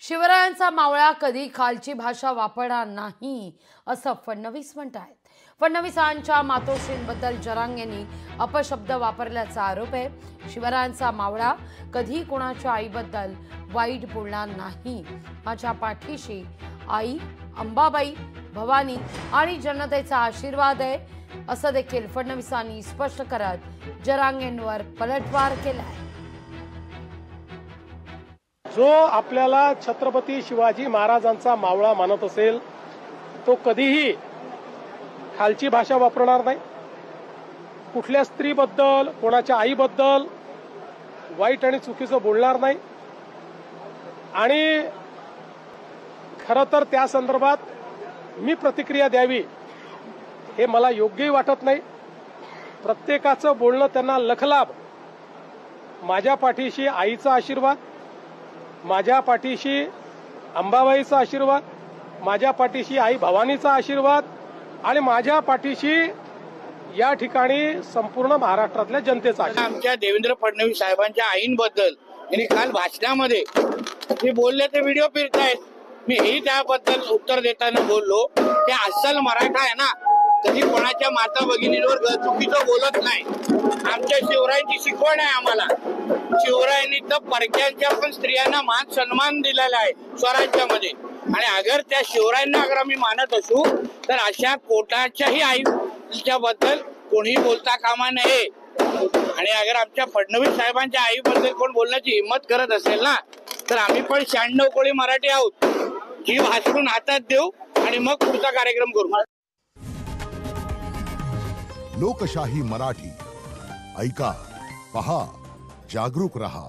शिवरायांचा मावळा कधी खालची भाषा वापरणार नाही असं फडणवीस म्हणतात। फडणवीसांच्या मातोश्रींबद्दल जरांग यांनी अपशब्द वापरल्याचा आरोप आहे। शिवरायांचा मावळा कधी कोणाच्या आईबद्दल वाईट बोलणार नाही, माझ्या पाठीशी आई अंबाबाई भवानी आणि जनतेचा आशीर्वाद आहे असं देखील फडणवीसांनी स्पष्ट करत जरांग यांवर पलटवार केलाय। जो आपल्याला छत्रपती शिवाजी महाराजांचा मावळा मानत असेल तो कधीही खालची भाषा वापरणार नाही, कुठल्या स्त्रीबद्दल कोणाच्या आईबद्दल वाईट आणि चुकीचं बोलणार नाही आणि खरं तर त्या संदर्भात मी प्रतिक्रिया द्यावी हे मला योग्यही वाटत नाही। प्रत्येकाचं बोलणं त्यांना लखलाभ। माझ्या पाठीशी आईचा आशीर्वाद, माझ्या पाठीशी अंबाबाईचा आशीर्वाद, माझ्या पाठीशी आई भवानीचा आशीर्वाद आणि माझ्या पाठीशी या ठिकाणी संपूर्ण महाराष्ट्रातल्या जनतेचा आशीर्वाद। आमच्या देवेंद्र फडणवीस साहेबांच्या आईंबद्दल यांनी काल भाषणामध्ये ते बोलले, ते व्हिडिओ फिरतायत। मी हेही त्याबद्दल उत्तर देताना बोललो की अस्सल मराठा आहे ना, कधी कोणाच्या माता भगिनींवर चुकीचं बोलत नाही। आमच्या शिवरायांची शिकवण आहे आम्हाला। शिवरायांनी तर परक्यांच्या पण स्त्रियांना मान सन्मान दिलेला आहे स्वराज्यामध्ये, आणि अगर त्या शिवरायांना अगर आम्ही मानत असू तर अशा कोटाच्याही आईच्या बद्दल कोणी बोलता कामा नये। आणि अगर आमच्या फडणवीस साहेबांच्या आईबद्दल कोण बोलण्याची हिंमत करत असेल ना, तर आम्ही पण 96 कोळी मराठी आहोत, जीव हासरून हातात देऊ आणि मग पुढचा कार्यक्रम करू। लोकशाही मराठी ऐका, पहा, जागरूक रहा।